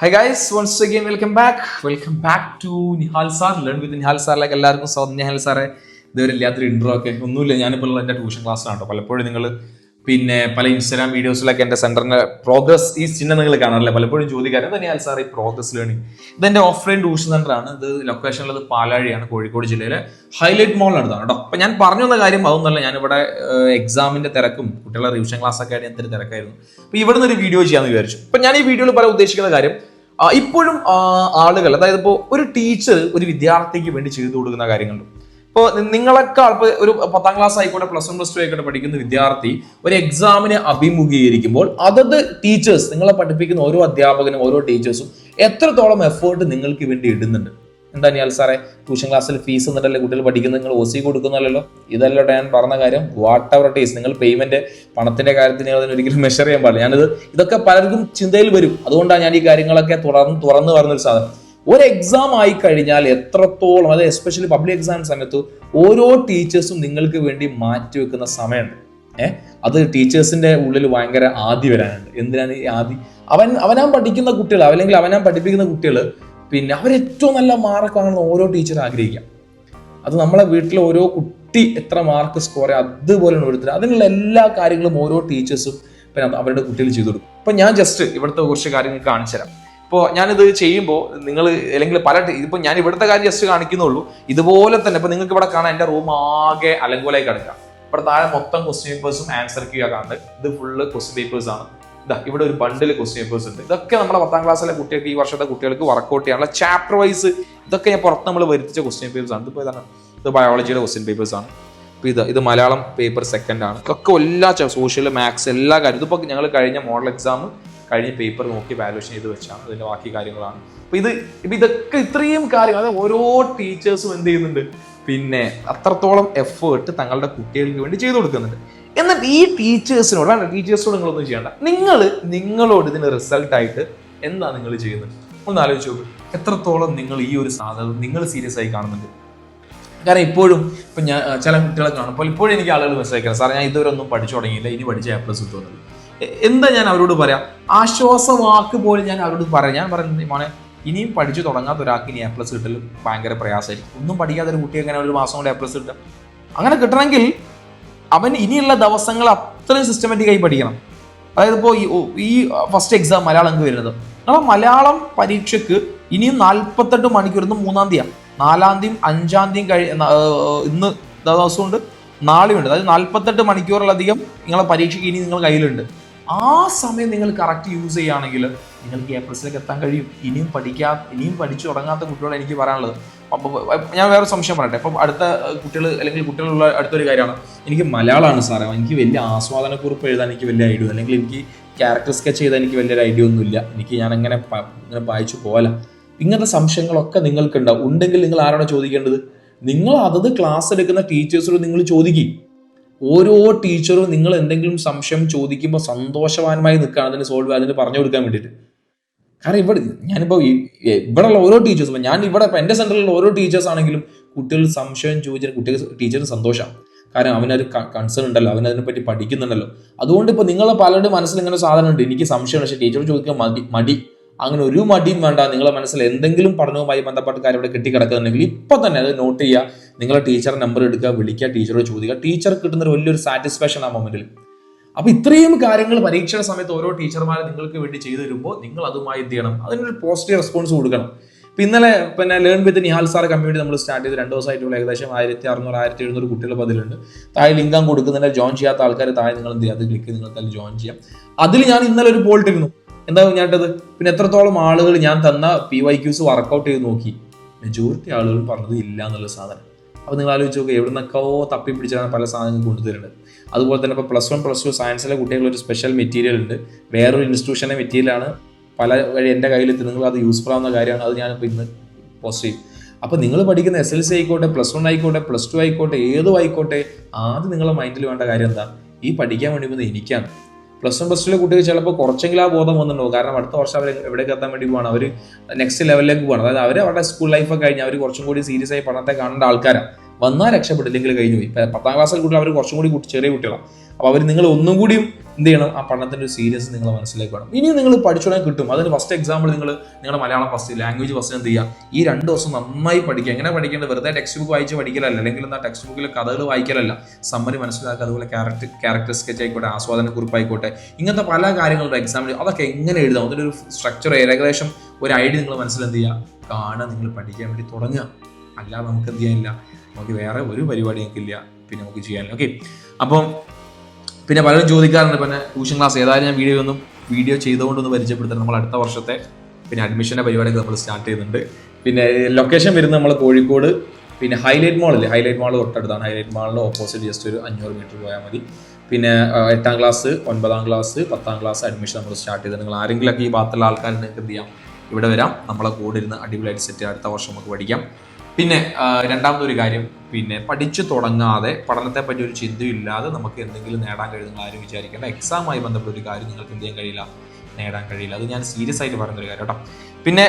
Hi guys, once again welcome back. Welcome back to Nihal Sir. Learn with Nihal Sir. എല്ലാവർക്കും സ്വാഗതം. നിഹാൽ സാറെ ഇതുവരെ ഇല്ലാത്തൊരു ഇൻട്രോ ഒക്കെ ഒന്നുമില്ല. ഞാനിപ്പോൾ എൻ്റെ ട്യൂഷൻ ക്ലാസ്സിലാണ് കേട്ടോ. പലപ്പോഴും നിങ്ങൾ പിന്നെ പല ഇൻസ്റ്റാഗ്രാം വീഡിയോസിലൊക്കെ എൻ്റെ സെന്ററിന്റെ പ്രോഗ്രസ് ഈ ചിഹ്നം നിങ്ങൾ കാണാറില്ല. പലപ്പോഴും ചോദിക്കാറ് എന്താ നിഹാൽ സാർ ഈ പ്രോഗ്രസ് ലേണിംഗ്. ഇതെൻ്റെ ഓഫ്ലൈൻ ട്യൂഷൻ സെന്ററാണ്. ഇത് ലൊക്കേഷനുള്ളത് പാലാഴിയാണ്, കോഴിക്കോട് ജില്ലയിലെ ഹൈലൈറ്റ് മോളിൽ അടുത്താണ് കേട്ടോ. അപ്പം ഞാൻ പറഞ്ഞു വന്ന കാര്യം അതൊന്നുമല്ല. ഞാനിവിടെ എക്സാമിന്റെ തിരക്കും കുട്ടികളുടെ റിവിഷൻ ക്ലാസ് ഒക്കെ ആയിട്ട് എന്തൊരു തിരക്കായിരുന്നു. അപ്പൊ ഇവിടെ നിന്ന് ഒരു വീഡിയോ ചെയ്യാമെന്ന് വിചാരിച്ചു. അപ്പൊ ഞാൻ ഈ വീഡിയോയിൽ പറയാൻ ഉദ്ദേശിക്കുന്ന കാര്യം ഇപ്പോഴും ആളുകൾ, അതായത് ഇപ്പോൾ ഒരു ടീച്ചർ ഒരു വിദ്യാർത്ഥിക്ക് വേണ്ടി ചെയ്തു കൊടുക്കുന്ന കാര്യങ്ങളുണ്ട്. ഇപ്പോൾ നിങ്ങളെക്കാൾ ഇപ്പോൾ ഒരു 10ാം ക്ലാസ് ആയിക്കോട്ടെ, +1 +2 ആയിക്കോട്ടെ പഠിക്കുന്ന വിദ്യാർത്ഥി ഒരു എക്സാമിനെ അഭിമുഖീകരിക്കുമ്പോൾ അതത് ടീച്ചേഴ്സ്, നിങ്ങളെ പഠിപ്പിക്കുന്ന ഓരോ അധ്യാപകനും ഓരോ ടീച്ചേഴ്സും എത്രത്തോളം എഫേർട്ട് നിങ്ങൾക്ക് വേണ്ടി ഇടുന്നുണ്ട്. എന്താ നിഹാൽ സാറേ, ട്യൂഷൻ ക്ലാസ്സിൽ ഫീസ് എന്നിട്ടല്ലേ കുട്ടികൾ പഠിക്കുന്നത്, നിങ്ങൾ OC കൊടുക്കുന്നല്ലോ. ഇതല്ലോ ഞാൻ പറഞ്ഞ കാര്യം. വാട്ട് എവർ ഇറ്റ് ഈസ്, നിങ്ങൾ പേയ്മെന്റ് പണത്തിന്റെ കാര്യത്തിന് അതിനൊരിക്കലും മെഷർ ചെയ്യാൻ പാടില്ല. ഇതൊക്കെ പലർക്കും ചിന്തയിൽ വരും. അതുകൊണ്ടാണ് ഞാൻ ഈ കാര്യങ്ങളൊക്കെ തുറന്ന് പറഞ്ഞൊരു സാധനം. ഒരു എക്സാം ആയി കഴിഞ്ഞാൽ എത്രത്തോളം, അതായത് എസ്പെഷ്യലി പബ്ലിക് എക്സാം സമയത്ത് ഓരോ ടീച്ചേഴ്സും നിങ്ങൾക്ക് വേണ്ടി മാറ്റി വെക്കുന്ന സമയമുണ്ട്. അത് ടീച്ചേഴ്സിന്റെ ഉള്ളിൽ ഭയങ്കര ആദി വരാനുണ്ട്. എന്തിനാണ് ഈ ആദി? അവനാൻ പഠിക്കുന്ന കുട്ടികൾ, അല്ലെങ്കിൽ അവനാൻ പഠിപ്പിക്കുന്ന കുട്ടികൾ, പിന്നെ അവരേറ്റവും നല്ല മാർക്ക് വാങ്ങുന്ന ഓരോ ടീച്ചർ ആഗ്രഹിക്കാം. അത് നമ്മളെ വീട്ടിലെ ഓരോ കുട്ടി എത്ര മാർക്ക് സ്കോർ ചെയ്യുക അതുപോലെ ഓരോരുത്തർ, അതിനുള്ള എല്ലാ കാര്യങ്ങളും ഓരോ ടീച്ചേഴ്സും പിന്നെ അവരുടെ കുട്ടികൾ ചെയ്തു കൊടുക്കും. ഇപ്പൊ ഞാൻ ജസ്റ്റ് ഇവിടുത്തെ കുറച്ച് കാര്യങ്ങൾ കാണിച്ചു തരാം. ഇപ്പോൾ ഞാനിത് ചെയ്യുമ്പോൾ നിങ്ങൾ, അല്ലെങ്കിൽ ഇപ്പൊ ഞാൻ ഇവിടുത്തെ കാര്യം ജസ്റ്റ് കാണിക്കുന്നുള്ളൂ. ഇതുപോലെ തന്നെ ഇപ്പൊ നിങ്ങൾക്ക് ഇവിടെ കാണാൻ എൻ്റെ റൂം ആകെ അലങ്കോലായി കിടക്കാം. ഇവിടെ താഴെ മൊത്തം ക്വസ്റ്റ്യൻ പേപ്പേഴ്സും ആൻസർ ക്യൂ കാണുന്നത്. ഇത് ഫുള്ള് ക്വസ്റ്റ്യൻ പേപ്പേഴ്സ് ആണ്. ഇവിടെ ഒരു ബണ്ടിൽ ക്വസ്റ്റ്യൻ പേപ്പേഴ്സ് ഉണ്ട്. ഇതൊക്കെ നമ്മുടെ 10ാം ക്ലാസ്സിലെ കുട്ടികൾക്ക്, ഈ വർഷത്തെ കുട്ടികൾക്ക് വർക്ക്ഔട്ട് ചെയ്യാനുള്ള ചാപ്റ്റർ വൈസ് ഇതൊക്കെ ഞാൻ പുറത്ത് നമ്മൾ വരുത്തിച്ച ക്വസ്റ്റ്യൻ പേപ്പേഴ്സ് ആണ്. ഇതിപ്പോൾ ഇതാണ്, ഇത് ബയോളജിയുടെ ക്വസ്റ്റ്യൻ പേപ്പേഴ്സ് ആണ്. അപ്പോൾ ഇത് മലയാളം പേപ്പർ 2nd ആണ്. ഇതൊക്കെ എല്ലാ സോഷ്യൽ, മാത്സ് എല്ലാ കാര്യം ഇതിപ്പോൾ ഞങ്ങൾ കഴിഞ്ഞ മോഡൽ എക്സാം കഴിഞ്ഞ പേപ്പർ നോക്കി വാല്യുവേഷൻ ചെയ്ത് വെച്ചാണ്. അതിൻ്റെ ബാക്കി കാര്യങ്ങളാണ്. അപ്പോൾ ഇതൊക്കെ ഇത്രയും കാര്യങ്ങൾ, അതായത് ഓരോ ടീച്ചേഴ്സും എന്ത് ചെയ്യുന്നുണ്ട്, പിന്നെ അത്രത്തോളം എഫേർട്ട് തങ്ങളുടെ കുട്ടികൾക്ക് വേണ്ടി ചെയ്തു കൊടുക്കുന്നുണ്ട്. എന്നിട്ട് ഈ ടീച്ചേഴ്സിനോട് നിങ്ങളൊന്നും ചെയ്യണ്ട. നിങ്ങളോട് ഇതിന് റിസൾട്ടായിട്ട് എന്താ നിങ്ങൾ ചെയ്യുന്നത് ഒന്ന് ആലോചിച്ച് നോക്ക്. എത്രത്തോളം നിങ്ങൾ ഈ ഒരു സാധനം നിങ്ങൾ സീരിയസ് ആയി കാണുന്നുണ്ട്. കാരണം ഇപ്പോഴും ഇപ്പം ഞാൻ ചില കുട്ടികളെ കാണുമ്പോൾ ഇപ്പോഴും എനിക്ക് ആളുകൾ മെസ്സേജ് അയക്കാം, സാർ ഞാൻ ഇതുവരെ ഒന്നും പഠിച്ചു തുടങ്ങിയില്ല, ഇനി പഠിച്ച A+ കിട്ടുമെന്നുള്ളത്. എന്താ ഞാൻ അവരോട് പറയാം? ആശ്വാസവാക്ക് പോലും ഞാൻ അവരോട് പറയാം. ഞാൻ പറയുന്നത്, മോനെ, ഇനിയും പഠിച്ചു തുടങ്ങാത്ത ഒരാൾക്ക് ഇനി A+ കിട്ടലും ഭയങ്കര പ്രയാസമായിരിക്കും. ഒന്നും പഠിക്കാത്ത ഒരു കുട്ടി എങ്ങനെ ഒരു മാസം കൊണ്ട് A+ കിട്ടുക? അങ്ങനെ കിട്ടണമെങ്കിൽ അവൻ ഇനിയുള്ള ദിവസങ്ങൾ അത്രയും സിസ്റ്റമാറ്റിക് ആയി പഠിക്കണം. അതായത് ഇപ്പോൾ ഈ ഫസ്റ്റ് എക്സാം മലയാളം വരുന്നത്, നമ്മൾ മലയാളം പരീക്ഷയ്ക്ക് ഇനിയും 48 മണിക്കൂർ, ഇന്ന് 3-ാം തീയതിയാണ്, 4-ാം തീയതിയും 5-ാം തീയതിയും ഇന്ന് ദിവസമുണ്ട്, നാളെയുണ്ട്. അതായത് 48 മണിക്കൂറിലധികം നിങ്ങളെ പരീക്ഷയ്ക്ക് ഇനി നിങ്ങൾ കയ്യിലുണ്ട്. ആ സമയം നിങ്ങൾ കറക്റ്റ് യൂസ് ചെയ്യുകയാണെങ്കിൽ നിങ്ങൾക്ക് A+ലേക്ക് എത്താൻ കഴിയും. ഇനിയും പഠിച്ചു തുടങ്ങാത്ത കുട്ടികളോട് എനിക്ക് പറയാനുള്ളത്, ഞാൻ വേറെ സംശയം പറയട്ടെ. ഇപ്പം അടുത്ത കുട്ടികൾ, അല്ലെങ്കിൽ കുട്ടികളുള്ള അടുത്തൊരു കാര്യമാണ്, എനിക്ക് മലയാളമാണ് സാറേ, എനിക്ക് വലിയ ആസ്വാദനക്കുറിപ്പ് എഴുതാൻ എനിക്ക് വലിയ ഐഡിയ, അല്ലെങ്കിൽ എനിക്ക് ക്യാരക്ടർ സ്കെച്ച് ചെയ്താൽ എനിക്ക് വലിയൊരു ഐഡിയ ഒന്നുമില്ല, ഇങ്ങനെ വായിച്ചു പോകല. ഇങ്ങനത്തെ സംശയങ്ങളൊക്കെ നിങ്ങൾക്ക് ഉണ്ടെങ്കിൽ നിങ്ങൾ ആരാണോ ചോദിക്കേണ്ടത്? നിങ്ങൾ അതത് ക്ലാസ് എടുക്കുന്ന ടീച്ചേഴ്സിനോട് നിങ്ങൾ ചോദിക്കും. ഓരോ ടീച്ചറും നിങ്ങൾ എന്തെങ്കിലും സംശയം ചോദിക്കുമ്പോൾ സന്തോഷവാനമായി നിൽക്കുകയാണ് അതിന് പറഞ്ഞു കൊടുക്കാൻ വേണ്ടിയിട്ട്. കാരണം ഞാനിപ്പോൾ ഇവിടെയുള്ള ഓരോ ടീച്ചേഴ്സും, ഞാൻ ഇവിടെ ഇപ്പം എൻ്റെ സെൻറ്ററിലുള്ള ഓരോ ടീച്ചേഴ്സ് ആണെങ്കിലും കുട്ടികൾ സംശയം ചോദിച്ചാൽ ടീച്ചറിന് സന്തോഷമാണ്. കാരണം അവനൊരു കൺസേൺ ഉണ്ടല്ലോ, അവനതിനെപ്പറ്റി പഠിക്കുന്നുണ്ടല്ലോ. അതുകൊണ്ട് ഇപ്പോൾ നിങ്ങളെ പലരുടെ മനസ്സിൽ ഇങ്ങനെ സാധനം ഉണ്ട്, എനിക്ക് സംശയമാണ്, പക്ഷേ ടീച്ചർ ചോദിക്കാൻ മടി. അങ്ങനെ ഒരു മടിയും വേണ്ട. നിങ്ങളെ മനസ്സിൽ എന്തെങ്കിലും പഠനവുമായി ബന്ധപ്പെട്ട കാര്യം ഇവിടെ കെട്ടിക്കിടക്കുന്നുണ്ടെങ്കിൽ ഇപ്പം തന്നെ അത് നോട്ട് ചെയ്യുക. നിങ്ങളെ ടീച്ചറുടെ നമ്പർ എടുക്കുക, വിളിക്കുക, ടീച്ചറോട് ചോദിക്കുക. ടീച്ചർ കിട്ടുന്ന വലിയൊരു സാറ്റിസ്ഫാക്ഷൻ ആ മൊമെന്റിൽ. അപ്പൊ ഇത്രയും കാര്യങ്ങൾ പരീക്ഷയുടെ സമയത്ത് ഓരോ ടീച്ചർമാരെ നിങ്ങൾക്ക് വേണ്ടി ചെയ്തു തരുമ്പോൾ നിങ്ങൾ അതുമായി എന്ത് ചെയ്യണം? അതിനൊരു പോസിറ്റീവ് റെസ്പോൺസ് കൊടുക്കണം. ഇപ്പൊ ഇന്നലെ learn with Nihal sir community നമ്മൾ സ്റ്റാർട്ട് ചെയ്ത് 2 ദിവസമായിട്ടുള്ള ഏകദേശം 1600-1700 കുട്ടികൾ അതിലുണ്ട്. താഴെ ലിങ്കം കൊടുക്കുന്നതിന്റെ ജോയിൻ ചെയ്യാത്ത ആൾക്കാർ താഴെ നിങ്ങൾ എന്ത് ചെയ്യുക, അത് ക്ലിക്ക് ചെയ്ത് നിങ്ങൾക്ക് അതിൽ ജോയിൻ ചെയ്യാം. അതിൽ ഞാൻ ഇന്നലെ ഒരു പോൾ ഇട്ടിരുന്നു. എന്താ ഞാനിട്ടത്? പിന്നെ എത്രത്തോളം ആളുകൾ ഞാൻ തന്ന PYQs വർക്കൗട്ട് ചെയ്ത് നോക്കി. മെജോറിറ്റി ആളുകൾ പറഞ്ഞത് ഇല്ല എന്നുള്ള സാധനം. അപ്പോൾ നിങ്ങൾ ആലോചിച്ച് നോക്കുക, എവിടെ നിന്നൊക്കെ തപ്പി പിടിച്ചാണ് പല സാധനങ്ങൾ കൊണ്ടുതരുന്നത്. അതുപോലെ തന്നെ ഇപ്പോൾ +1 +2 സയൻസിലെ കുട്ടികളൊരു സ്പെഷ്യൽ മെറ്റീരിയൽ ഉണ്ട്, വേറൊരു ഇൻസ്റ്റിറ്റ്യൂഷൻ്റെ മെറ്റീരിയലാണ് പല വഴി എൻ്റെ കയ്യിലെത്തി. നിങ്ങൾ അത് യൂസ്ഫുൾ ആവുന്ന കാര്യമാണ്. അത് ഞാനിപ്പോൾ ഇന്ന് പോസ്റ്റ് ചെയ്യും. അപ്പോൾ നിങ്ങൾ പഠിക്കുന്ന SLC ആയിക്കോട്ടെ, +1 ആയിക്കോട്ടെ, +2 ആയിക്കോട്ടെ, ഏതും ആയിക്കോട്ടെ, ആദ്യം നിങ്ങളുടെ മൈൻഡിൽ വേണ്ട കാര്യം എന്താ? ഈ പഠിക്കാൻ വേണ്ടി പോകുന്നത് എനിക്കാണ്. +1 +2 കുട്ടികൾ ചിലപ്പോൾ കുറച്ചെങ്കിലും ആ ബോധം വന്നിട്ടുണ്ടാവും. കാരണം അടുത്ത വർഷം അവർ എവിടേക്ക് എത്താൻ വേണ്ടി പോകണം, അവർ നെക്സ്റ്റ് ലെവലിലേക്ക് പോകണം. അതായത് അവരുടെ സ്കൂൾ ലൈഫൊക്കെ കഴിഞ്ഞ് അവർ കുറച്ചും കൂടി സീരിയസ് ആയി പഠനത്തെ കാണേണ്ട ആൾക്കാരാണ്. വന്നാൽ രക്ഷപ്പെട്ടില്ലെങ്കിൽ കഴിഞ്ഞു പോയി. 10ാം ക്ലാസ്സിൽ കുട്ടികൾ അവർ കുറച്ചും കൂടി ചെറിയ കുട്ടികളാണ്. അപ്പോൾ നിങ്ങൾ ഒന്നും കൂടിയും എന്ത് ചെയ്യണം, ആ പഠനത്തിൻ്റെ ഒരു സീരിയസ് നിങ്ങൾ മനസ്സിലേക്ക് വേണം. ഇനിയും നിങ്ങൾ പഠിച്ചോടാൻ കിട്ടും. അതിന് ഫസ്റ്റ് എക്സാമ്പിൾ നിങ്ങളുടെ മലയാളം ഫസ്റ്റ്, ലാംഗ്വേജ് ഫസ്റ്റ് എന്ത് ചെയ്യുക, ഈ 2 ദിവസം നന്നായി പഠിക്കുക. എങ്ങനെ പഠിക്കേണ്ടത്, വെറുതെ ടെക്സ്റ്റ് ബുക്ക് വായിച്ച് പഠിക്കലല്ല, അല്ലെങ്കിൽ എന്താ ടെക്സ്റ്റ് ബുക്കിൽ കഥകൾ വായിക്കലല്ല, സമ്മറി മനസ്സിലാക്കുക, അതുപോലെ ക്യാരക്ടർ സ്കെച്ച് ആയിക്കോട്ടെ, ആസ്വാദന കുറിപ്പായിക്കോട്ടെ, ഇങ്ങനത്തെ പല കാര്യങ്ങളുടെ എക്സാമ്പിൾ അതൊക്കെ എങ്ങനെ എഴുതാം, അതിൻ്റെ ഒരു സ്ട്രക്ചർ ഏകദേശം ഒരു ഐഡിയ നിങ്ങൾ മനസ്സിൽ എന്ത് ചെയ്യുക, കാണാൻ നിങ്ങൾ പഠിക്കാൻ വേണ്ടി തുടങ്ങുക. അല്ലാതെ നമുക്ക് എന്ത് ചെയ്യാനില്ല, നമുക്ക് വേറെ ഒരു പരിപാടി നമുക്കില്ല, പിന്നെ നമുക്ക് ചെയ്യാനില്ല. ഓക്കെ, അപ്പം പിന്നെ പലരും ചോദിക്കാറുണ്ട് പിന്നെ ട്യൂഷൻ ക്ലാസ് ഏതായാലും ഞാൻ വീഡിയോ ചെയ്തുകൊണ്ടൊന്ന് പരിചയപ്പെടുത്താൻ. നമ്മൾ അടുത്ത വർഷത്തെ പിന്നെ അഡ്മിഷൻ്റെ പരിപാടിയൊക്കെ നമ്മൾ സ്റ്റാർട്ട് ചെയ്യുന്നുണ്ട്. പിന്നെ ലൊക്കേഷൻ വരുന്നത് നമ്മൾ കോഴിക്കോട്, പിന്നെ ഹൈലൈറ്റ് മാൾ തൊട്ടടുത്താണ്. ഹൈലൈറ്റ് മാളിൻ്റെ ഓപ്പോസിറ്റ് ജസ്റ്റ് ഒരു 500 മീറ്റർ പോയാൽ മതി. പിന്നെ 8ാം ക്ലാസ്, 9ാം ക്ലാസ്, 10ാം ക്ലാസ് അഡ്മിഷൻ നമ്മൾ സ്റ്റാർട്ട് ചെയ്തത്. നിങ്ങൾ ആരെങ്കിലുമൊക്കെ ഈ ഭാഗത്തുള്ള ആൾക്കാർ നിങ്ങൾക്ക് എന്ത് ചെയ്യാം, ഇവിടെ വരാം, നമ്മളെ കൂടെ ഇരുന്ന് അടിപൊളിയായിട്ട് സെറ്റ് അടുത്ത വർഷം നമുക്ക് പഠിക്കാം. പിന്നെ രണ്ടാമതൊരു കാര്യം, പിന്നെ പഠിച്ചു തുടങ്ങാതെ പഠനത്തെ പറ്റി ഒരു ചിന്തയില്ലാതെ നമുക്ക് എന്തെങ്കിലും നേടാൻ കഴിയും നിങ്ങൾ ആരും വിചാരിക്കേണ്ട. എക്സാമായി ബന്ധപ്പെട്ട ഒരു കാര്യം നിങ്ങൾക്ക് എന്ത് ചെയ്യാൻ കഴിയില്ല, നേടാൻ കഴിയില്ല. അത് ഞാൻ സീരിയസ് ആയിട്ട് പറയുന്നൊരു കാര്യം കേട്ടോ. പിന്നെ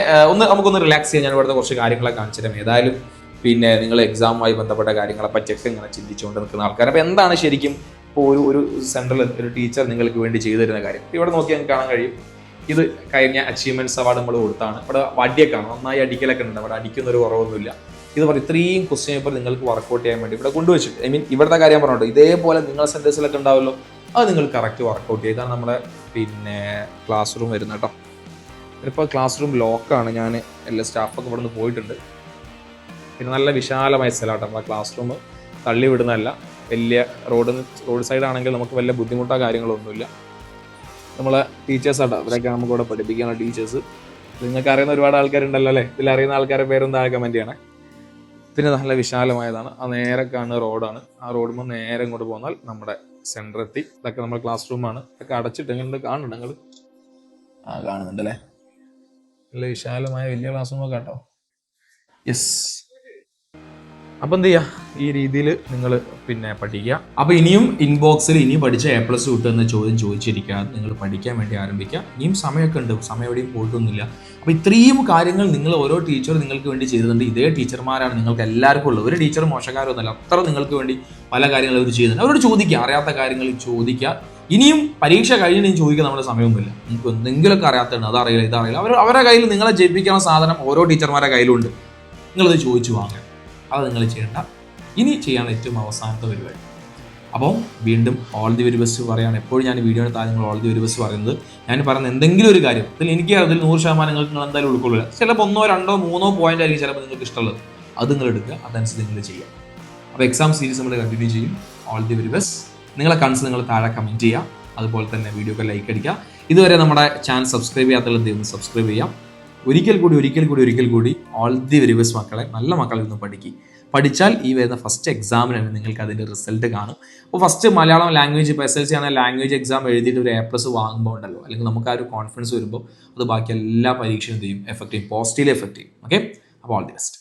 നമുക്കൊന്ന് റിലാക്സ് ചെയ്യാൻ ഞാൻ ഇവിടുത്തെ കുറച്ച് കാര്യങ്ങളെ കാണിച്ചു തരാം. ഏതായാലും പിന്നെ നിങ്ങൾ എക്സാമുമായി ബന്ധപ്പെട്ട കാര്യങ്ങളെ പറ്റിയൊക്കെ ഇങ്ങനെ ചിന്തിച്ചുകൊണ്ട് നിൽക്കുന്ന ആൾക്കാർ. അപ്പോൾ എന്താണ് ശരിക്കും ഇപ്പോൾ ഒരു സെൻട്രൽ ഒരു ടീച്ചർ നിങ്ങൾക്ക് വേണ്ടി ചെയ്തു തരുന്ന കാര്യം, ഇവിടെ നോക്കി നിങ്ങൾക്ക് കാണാൻ കഴിയും. ഇത് കഴിഞ്ഞ അച്ചീവ്മെന്റ്സ് അവാർഡ് നമ്മൾ കൊടുത്താണ്. ഇവിടെ വടിയൊക്കെ ആണ്, നന്നായി അടിക്കലൊക്കെ ഉണ്ട്, അവിടെ അടിക്കുന്നൊരു കുറവൊന്നുമില്ല. ഇത് ഇത്രയും ക്വസ്റ്റ്യൻ പേപ്പർ നിങ്ങൾക്ക് വർക്കൗട്ട് ചെയ്യാൻ വേണ്ടി ഇവിടെ കൊണ്ടുവച്ചിട്ട്, ഇവിടുത്തെ കാര്യം പറഞ്ഞോട്ടോ, ഇതേപോലെ നിങ്ങളുടെ സെൻറ്റേഴ്സിലൊക്കെ ഉണ്ടാവുമല്ലോ, അത് നിങ്ങൾ കറക്റ്റ് വർക്കൗട്ട് ചെയ്യുക. ഇതാണ് നമ്മുടെ പിന്നെ ക്ലാസ് റൂം വരുന്നത് കേട്ടോ. ഇപ്പോൾ ക്ലാസ് റൂം ലോക്കാണ്, ഞാൻ എല്ലാ സ്റ്റാഫൊക്കെ ഇവിടെ നിന്ന് പോയിട്ടുണ്ട്. പിന്നെ നല്ല വിശാലമായ സ്ഥലമാട്ടോ നമ്മുടെ ക്ലാസ് റൂം, തള്ളി വിടുന്നതല്ല, വലിയ റോഡ് സൈഡ് ആണെങ്കിൽ നമുക്ക് വലിയ ബുദ്ധിമുട്ടോ കാര്യങ്ങളൊന്നുമില്ല. നമ്മളെ ടീച്ചേഴ്സാട്ടോ, അവരൊക്കെ നമുക്ക് ഇവിടെ പഠിപ്പിക്കാനുള്ള ടീച്ചേഴ്സ്. നിങ്ങൾക്ക് അറിയുന്ന ഒരുപാട് ആൾക്കാരുണ്ടല്ലോ അല്ലേ, ഇതിലറിയുന്ന ആൾക്കാരുടെ പേരെന്താ കമൻറ്റ് ചെയ്യണേ. പിന്നെ നല്ല വിശാലമായതാണ്, ആ നേരെ കാണുന്ന റോഡാണ്. ആ റോഡുമ്പോൾ നേരെ ഇങ്ങോട്ട് പോന്നാൽ നമ്മുടെ സെൻറ്റർ എത്തി. ഇതൊക്കെ നമ്മുടെ ക്ലാസ് റൂമാണ്. ഇതൊക്കെ അടച്ചിട്ട് എങ്ങനെ കാണുന്നുണ്ട് നിങ്ങൾ? കാണുന്നുണ്ടല്ലേ, നല്ല വിശാലമായ വലിയ ക്ലാസ് റൂമൊക്കെ കേട്ടോ. യെസ്, അപ്പം എന്ത് ചെയ്യുക, ഈ രീതിയിൽ നിങ്ങൾ പിന്നെ പഠിക്കുക. അപ്പോൾ ഇനിയും ഇൻബോക്സിൽ ഇനിയും പഠിച്ച A+ കിട്ടുന്ന ചോദ്യം ചോദിച്ചിരിക്കാതെ നിങ്ങൾ പഠിക്കാൻ വേണ്ടി ആരംഭിക്കുക. ഇനിയും സമയമൊക്കെ ഉണ്ട്, സമയം എവിടെയും പോയിട്ടൊന്നുമില്ല. അപ്പോൾ ഇത്രയും കാര്യങ്ങൾ നിങ്ങൾ ഓരോ ടീച്ചർ നിങ്ങൾക്ക് വേണ്ടി ചെയ്തിട്ടുണ്ട്. ഇതേ ടീച്ചർമാരാണ് നിങ്ങൾക്ക് എല്ലാവർക്കും ഉള്ളത്. ഒരു ടീച്ചർ മോശക്കാരൊന്നുമല്ല, അത്ര നിങ്ങൾക്ക് വേണ്ടി പല കാര്യങ്ങളും അവർ ചെയ്യുന്നുണ്ട്. അവരോട് ചോദിക്കുക, അറിയാത്ത കാര്യങ്ങൾ ചോദിക്കുക. ഇനിയും പരീക്ഷ കഴിഞ്ഞ് ചോദിക്കാൻ നമ്മുടെ സമയമൊന്നുമില്ല. നിങ്ങൾക്ക് എന്തെങ്കിലുമൊക്കെ അറിയാത്തതാണ്, അതറിയില്ല ഇതറിയില്ല, അവരുടെ കയ്യിൽ നിങ്ങളെ ജയിപ്പിക്കാനുള്ള സാധനം ഓരോ ടീച്ചർമാരുടെ കയ്യിലുണ്ട്. നിങ്ങളത് ചോദിച്ചു വാങ്ങുക, അത് നിങ്ങൾ ചെയ്യേണ്ട. ഇനി ചെയ്യാൻ ഏറ്റവും അവസാനത്തെ പരിപാടി. അപ്പോൾ വീണ്ടും ഓൾ ദി വെരി ബെസ്റ്റ് പറയുകയാണ്. എപ്പോഴും ഞാൻ വീഡിയോയുടെ താഴെ നിങ്ങൾ ഓൾ ദി വെരി ബെസ്റ്റ് പറയുന്നത്. ഞാൻ പറയുന്ന എന്തെങ്കിലും ഒരു കാര്യം അതിൽ എനിക്ക് അതിൽ 100% നിങ്ങൾ എന്തായാലും ഉൾക്കൊള്ളില്ല. ചിലപ്പോൾ 1, 2, 3 പോയിന്റ് ആയിരിക്കും ചിലപ്പോൾ നിങ്ങൾക്ക് ഇഷ്ടമുള്ളത്, അത് നിങ്ങൾ എടുക്കുക, അതനുസരിച്ച് നിങ്ങൾ ചെയ്യുക. അപ്പോൾ എക്സാം സീരീസ് നമ്മൾ കണ്ടിന്യൂ ചെയ്യും. All the very best. നിങ്ങളെ കൺസ് നിങ്ങൾ താഴെ കമൻറ്റ് ചെയ്യുക, അതുപോലെ തന്നെ വീഡിയോക്ക് ലൈക്ക് അടിക്കുക. ഇതുവരെ നമ്മുടെ ചാനൽ സബ്സ്ക്രൈബ് ചെയ്യാത്തുള്ള സബ്സ്ക്രൈബ് ചെയ്യാം. ഒരിക്കൽ കൂടി ഓൾ ദി വെരി ബെസ്റ്റ് മക്കളെ, നല്ല മക്കളിൽ നിന്ന് പഠിച്ചാൽ ഈ വരുന്ന ഫസ്റ്റ് എക്സാമിനാണ് നിങ്ങൾക്ക് അതിൻ്റെ റിസൾട്ട് കാണും. അപ്പോൾ ഫസ്റ്റ് മലയാളം ലാംഗ്വേജ്, ഇപ്പോൾ SLC ആണെങ്കിൽ ലാംഗ്വേജ് എക്സാം എഴുതിയിട്ട് ഒരു A+ വാങ്ങുമ്പോൾ ഉണ്ടല്ലോ, അല്ലെങ്കിൽ നമുക്ക് ആ ഒരു കോൺഫിഡൻസ് വരുമ്പോൾ അത് ബാക്കി എല്ലാ പരീക്ഷയും എന്ത് ചെയ്യും, എഫക്റ്റ് ചെയ്യും, പോസിറ്റീവ് എഫക്റ്റ് ചെയ്യും. ഓക്കെ, അപ്പോൾ ഓൾ ദി ബെസ്റ്റ്.